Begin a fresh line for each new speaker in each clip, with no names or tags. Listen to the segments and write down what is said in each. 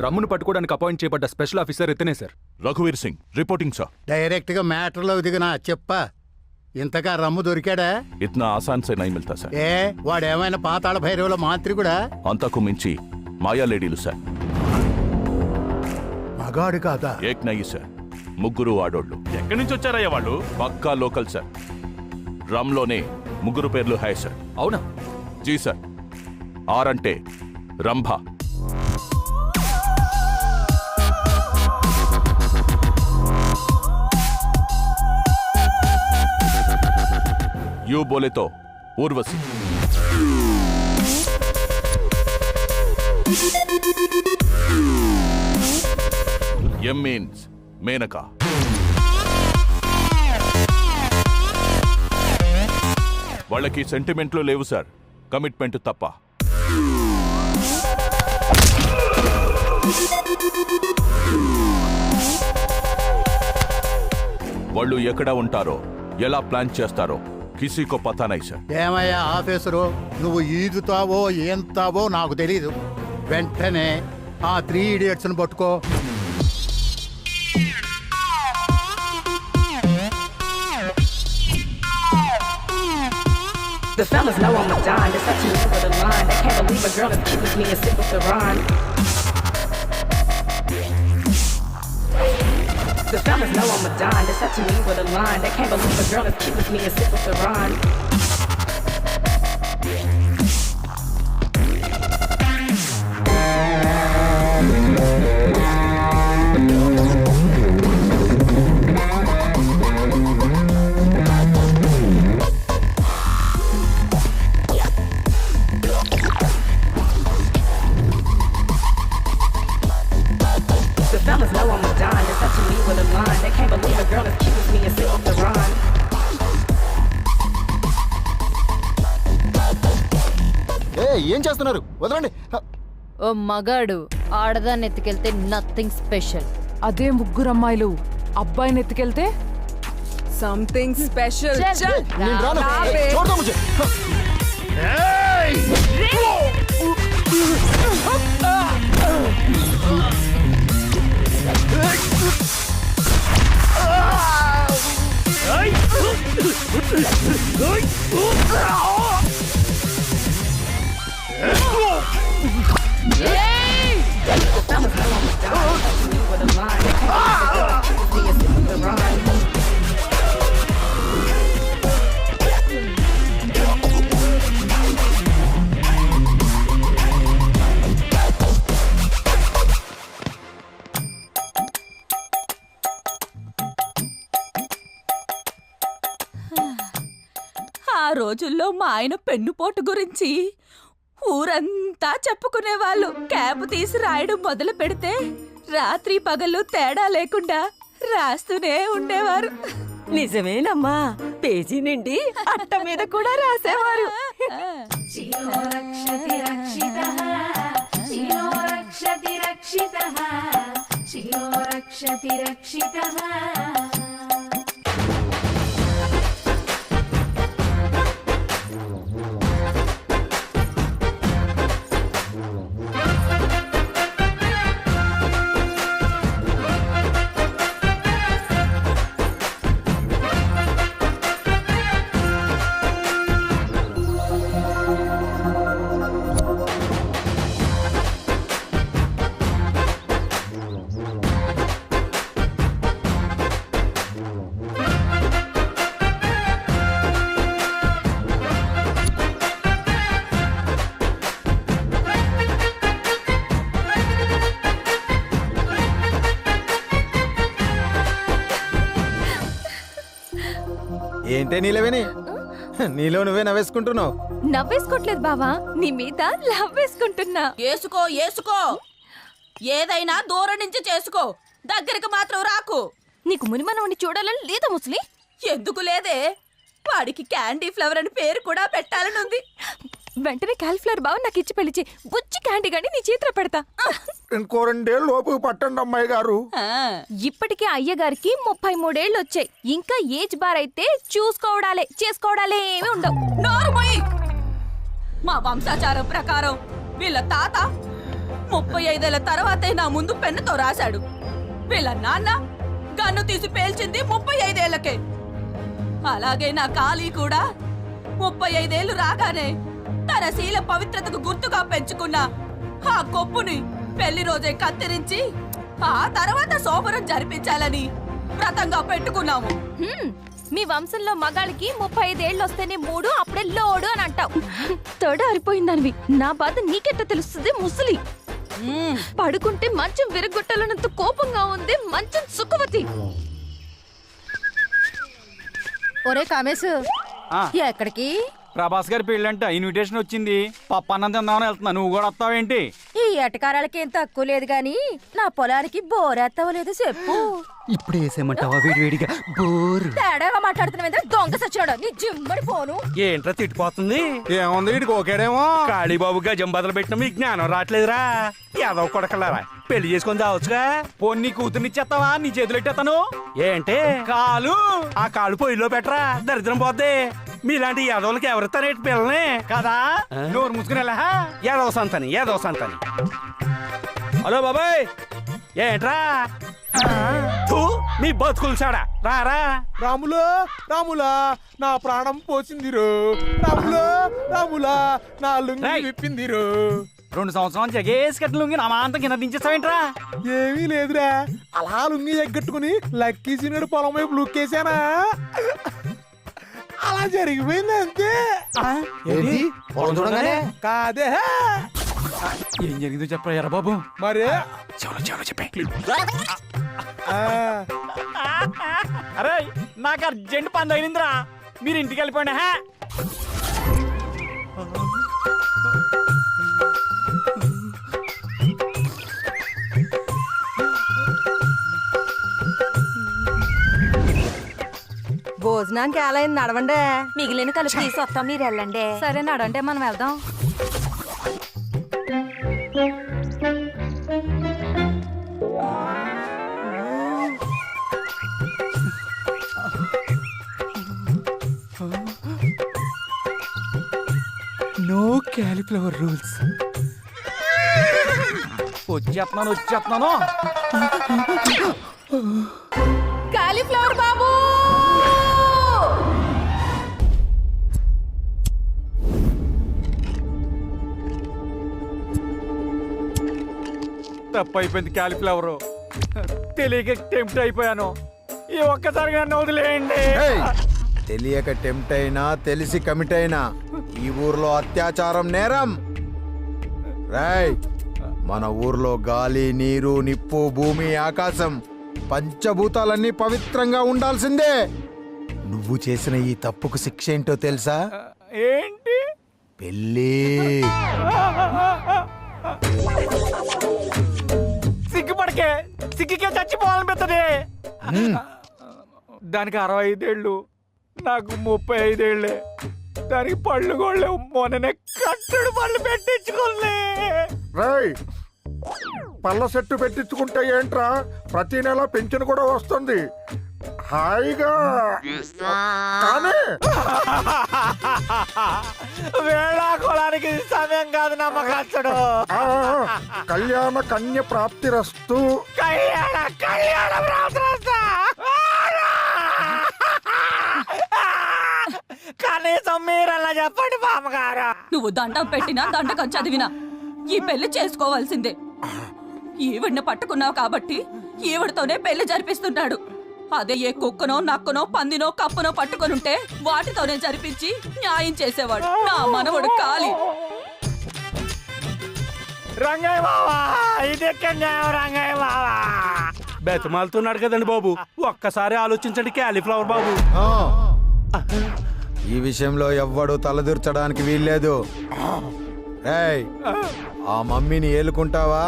రమ్మును పట్టుకోవడానికి అపాయింట్ చేయబడ్డ special officer ఇతనే సార్.
రఘువీర్ సింగ్ రిపోర్టింగ్ సార్.
డైరెక్ట్ గా మ్యాటర్లో దిగినా చెప్పా. ఇంతగా రమ్ము దొరికాడా?
ఇतना आसान से नहीं मिलता సార్.
ఏ వాడేమైనా పాతాళ భైరవుల మాంత్రికుడా?
అంతకు మించి మాయా లేడీలు సార్.
మగాడు కాదా?
ఏక్ నయ్యి సార్, ముగ్గురు ఆడోళ్ళు.
ఎక్కడి నుంచి వచ్చారయ్యా వాళ్ళు?
పక్కా లోకల్ సార్. రమ్లోనే ముగ్గురు పేర్లు హాయ్ సార్.
అవునా?
జీ సార్. ఆర్ అంటే రంభ, యూ బోలే తో ఊర్వశి, ఎం మీన్స్ మేనకా, వాళ్ళకి సెంటిమెంట్లు లేవు సార్, కమిట్మెంట్ తప్ప. వాళ్ళు ఎక్కడ ఉంటారో, ఎలా ప్లాన్ చేస్తారో కిసీకో పతా నై సార్.
ఏమయ్యా ఆఫీసరు, నువ్వు ఈదుతావో ఏంతావో నాకు తెలీదు. వెంటనే ఆ 3 idiots ని పట్టుకో.
The fellas know I'm a dime. They're touching me with a line. They can't believe a girl is cute as me and sip with the rhyme. The fellas know I'm a dime. They're touching me with a line. They can't believe a girl is cute as me and sip with the rhyme.
ఏం చేస్తున్నారు? వదలండి.
ఓ మగాడు ఆడదాన్ని ఎత్తుకెళ్తే nothing special.
అదే ముగ్గురు అమ్మాయిలు అబ్బాయిని ఎత్తుకెళ్తే
something special.
నేను రాను. చూడదా ముझे.
ఆ రోజుల్లో మా ఆయన పెన్నుపోటు గురించి ఊరంతా చెప్పుకునేవాళ్ళు. క్యాబ్ తీసి రాయడం మొదలు పెడితే రాత్రి పగలు తేడా లేకుండా రాస్తూనే ఉండేవారు.
నిజమేనమ్మా, పేజీ నిండి అట్ట మీద కూడా రాసేవారు.
ఏంటే నీలవేని, నీలో నువ్వే నవ్వేసుకుంటున్నావు.
నవ్వేసుకోవట్లేదు బావా, నీ మీద లవ్ వేసుకుంటున్నా.
ఏసుకో ఏసుకో, ఏదైనా దూరం నుంచి చేసుకో, దగ్గరికి మాత్రం రాకు.
నీకు మునిమనవుని చూడాలని లేదా ముసలి?
ఎందుకు లేదే, వాడికి క్యాండీ ఫ్లవర్ అని పేరు కూడా పెట్టాలనుంది.
వెంటనే క్యాలిఫ్లవర్ బావ నాకు ఇచ్చి పెళ్లి చేయి. బుచ్చి క్యాండీ గాని నీ చేతిలో పెడతా.
ఇంకో 2 ఏళ్ళు లోపు పట్టండి అమ్మాయి గారు.
ఇప్పటికే అయ్యగారికి 33 ఏళ్ళు వచ్చాయి. ఇంకా ఏజ్ బార్ అయితే చేసుకోవడాలే ఏమీ ఉండవు.
నోరు మూయి. మా వంశాచారం ప్రకారం వీళ్ళ తాత 35 తర్వాతే నా ముందు పెన్నుతో రాశాడు. వీళ్ళ నాన్న గన్ను తీసి పేల్చింది 35 అలాగే నా కాళీ కూడా 35 రాగానే తన శీల పవిత్రతకు గుర్తుగా పెంచుకున్న ఆ కొప్పుని పెళ్లి రోజే కత్తిరించి ఆ తర్వాత సోమరం జరిపించాలని వ్రతంగా పెట్టుకున్నాము.
మీ వంశంలో మగాళ్ళకి 35 వస్తేనే 3 అప్పుడే లోడు అని అంటావు. తొడ అరిపోయిందనివి నా బాధ నీకెట్ట తెలుస్తుంది ముసలి. పడుకుంటే మంచం విరగొట్టాలన్నంత కోపంగా ఉంది మంచం సుఖవతి.
ఒరే కామేశ్, ఎక్కడికి?
ప్రభాస్ గారి పెళ్ళంట ఇన్విటేషన్ వచ్చింది. పప్పన్నం తిందామని వెళ్తున్నా, నువ్వు కూడా వస్తావేంటి?
ఈ ఎటకారాలకి ఏం తక్కువ లేదు గాని నా పొలానికి బోరేత్తవలేదు చెప్పు.
ఇప్పుడు వేసేయమంటావా వేడివేడిగా బోర్?
తేడాగా మాట్లాడుతున్నా దొంగ సచ్చినాడు నీ జిమ్మడి ఫోను.
ఏంట్రా తిట్టిపోతుంది? ఏముంది వీడికి ఓకేడేమో. కాళీబాబు గజం బదులు పెట్టిన మీకు జ్ఞానం రావట్లేదురా. ఏదో కొడకలారా పెళ్లి చేసుకొని చావచ్చుగా.
పొన్ని కూతుర్నిచ్చేస్తావా? నీ చేతులు ఎట్టేస్తాను.
ఏంటి
కాలు
ఆ కాళ్ళు పొయ్యిలో పెట్టరా, దరిద్రం పోద్ది. మీలాంటి యాదవులకి ఎవరిస్తారేంటి పిల్లని
కదా? నోరు మూసుకునేలా
యాదవ సంతని యాదవ సంతని. హలో బాబాయ్, ఏంట్రా థూ, మీ బతుకులు చాడా రారా.
రాములా రాములా నా ప్రాణం పోసిందిరు. రాములా రాములా నా లుంగి విప్పిందిరు.
2 సంవత్సరాలు జగేసి కట్టిన లుంగి నా మాంతం కింద దించేస్తావేంట్రా?
ఏమీ లేదురా, అలా లుంగి ఎగ్గట్టుకుని లక్కీ సీనుడు పొలం వైపు లుక్కేసానా, అలా జరిగిపోయింది అంతే.
ఏంటి పొలం చూడగానే?
కాదే
ఏం జరిగిందో చెప్పరా ఎర్ర బాబు.
మరి
చెవులో చెప్పే.
ఆ,
అరే నాకు అర్జెంట్ పని తగిలిందిరా, మీరు ఇంటికి వెళ్ళిపోండి.
భోజనానికి ఎలా అయింది? నడవండి.
మిగిలిన కలిపి తీసుకొస్తాం, మీరు వెళ్ళండి.
సరే నడంటే మనం వెళ్దాం.
No cauliflower rules. వచ్చేస్తున్నాను.
కాలీఫ్లవర్ బాబు
తప్పు అయిపోయింది. క్యాలిఫ్లవర్ తెలియక టెంప్ట్ అయిపోయాను. ఈ ఒక్కసారిగా నన్ను వదిలేయండి.
తెలియక టెంప్ట్ అయినా తెలిసి కమిట్ అయినా ఈ ఊర్లో అత్యాచారం నేరం. రాయ్, మన ఊర్లో గాలి, నీరు, నిప్పు, భూమి, ఆకాశం పంచభూతాలన్నీ పవిత్రంగా ఉండాల్సిందే. నువ్వు చేసిన ఈ తప్పుకు శిక్ష ఏంటో తెలుసా?
ఏంటి?
పెళ్ళి.
సిగ్గుపడకే, సిగ్గుకే చచ్చిపోవాలని పెద్దది. దానికి 65 ఏళ్ళు, నాకు 35 ఏళ్ళే. దానికి పళ్ళు గోళ్ళే. మొన్ననే కట్టడు పళ్ళు పెట్టించుకోలే.
రాయ్, పళ్ళ సెట్టు పెట్టించుకుంటే ఏంట్రా, ప్రతి నెల పెన్షన్ కూడా వస్తుంది హాయిగా. కానీ
వేళాకోళానికి సమయం కాదు నమ్మకచ్చడు.
కళ్యాణ కన్య ప్రాప్తిరస్తు.
కళ్యాణ ప్రాప్తిరస్తు. కనీసం మీరలా చెప్పండి బామ్మగారు.
నువ్వు దండం పెట్టినా దండకం చదివినా ఈ పెళ్లి చేసుకోవాల్సిందే. ఈవిడ్ని పట్టుకున్నావు కాబట్టి ఈవిడతోనే పెళ్లి జరిపిస్తున్నాడు. అదే ఏ కుక్కనో నక్కనో పందినో కప్పనో పట్టుకొనుంటే వాటితోనే జరిపించి న్యాయం చేసేవాడు నా మనవడు కాళీ.
రంగయ్య బావా, ఇదెక్కడ న్యాయం రంగయ్య బావా?
బెతమాలుతున్నాడు కదండి బాబు, ఒక్కసారి ఆలోచించండి క్యాలీఫ్లవర్ బాబు.
ఈ విషయంలో ఎవ్వడు తలదూర్చడానికి వీల్లేదు. రేయ్, ఆ మమ్మీని ఏలుకుంటావా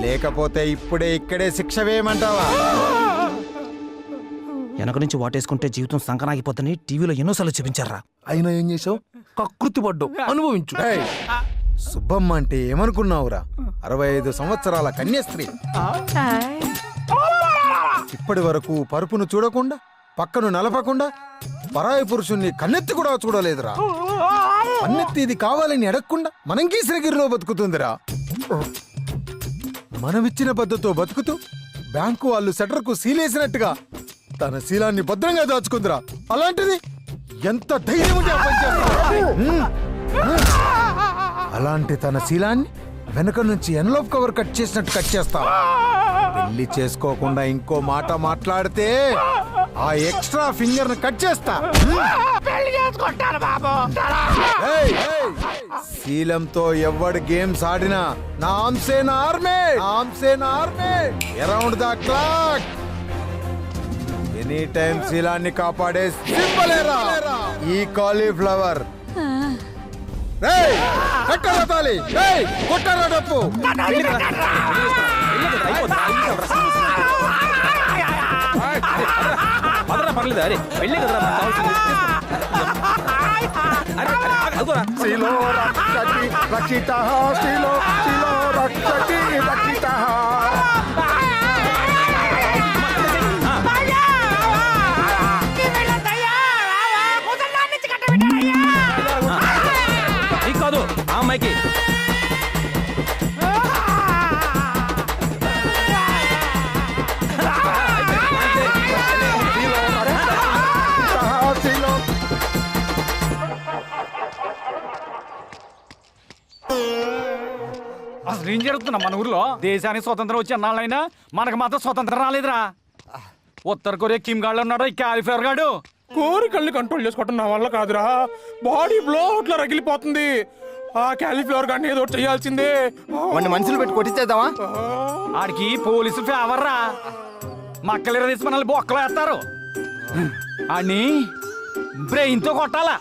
లేకపోతే ఇప్పుడే ఇక్కడే శిక్ష వేయమంటావా?
వెనక నుంచి వాటేసుకుంటే జీవితం సంకనాగిపోతుంది టీవీలో ఎన్నోసార్లు చూపించారా. అయినా ఏం చేసావు? కకృతి పడ్డు, అనుభవించు.
రేయ్, సుబ్బమ్మ అంటే ఏమనుకున్నావురా? 65 సంవత్సరాల కన్యాస్త్రీ. ఇప్పటి వరకు పరుపును చూడకుండా, పక్కను నలపకుండా, పరాయి పురుషుణ్ణి కన్నెత్తి కూడా చూడలేదురా. కన్నెత్తి ఇది కావాలని అడగకుండా మనం గీసిన గిరిలో బతుకుతుందిరా. మనమిచ్చిన బద్దతో బతుకుతూ బ్యాంకు వాళ్ళు షట్టర్కు సీలేసినట్టుగా తన శీలాన్ని భద్రంగా దాచుకుందిరా. అలాంటిది ఎంత ధైర్యం ఉంటే ఆ పని చేస్తుందా? అలాంటి తన శీలాన్ని వెనక నుంచి ఎన్లోప్ కవర్ కట్ చేసినట్టు కట్ చేస్తావా? పెళ్లి చేసుకోకుండా ఇంకో మాట మాట్లాడితే ఆ ఎక్స్ట్రా ఫింగర్ ని కట్ చేస్తా. శీలంతో ఎవడు గేమ్స్ ఆడినా నాంసేన army around the clock any time శీలాన్ని కాపాడే సింబలేరా ఈ కాలీఫ్లవర్. కట్టరా తాళి, కొట్టరా డప్పు.
పర్లేదు, అరే వెళ్ళే కదరా మనకు కావాల్సింది.
శిలో రక్షతి రక్షితః, శిలో రక్షతి రక్షితః.
నీకు కాదు ఆ అమ్మాయికి.
అసలు ఏం జరుగుతున్నా మన ఊర్లో? దేశానికి స్వతంత్రం వచ్చి అన్నాళ్ళైనా మనకు మాత్రం స్వతంత్రం రాలేదురా. ఉత్తర కొరియా కిమ్ గాడు ఉన్నాడు, ఈ క్యాలిఫ్లవర్ గాడు.
కోరికల్ని కంట్రోల్ చేసుకోవటం నా వల్ల కాదురా. బాడీ బ్లో అట్లా రగిలిపోతుంది. ఆ క్యాలిఫ్లవర్ గాడిని ఏదో చేయాల్సిందే.
మనుషులు పెట్టి కొట్టించేద్దామా? ఆడికి పోలీసు ఫేవర్ రా. మక్కలు తీసి మనల్ని బొక్కలు వేస్తారు. ఆడిని బ్రెయిన్ తో కొట్టాలా.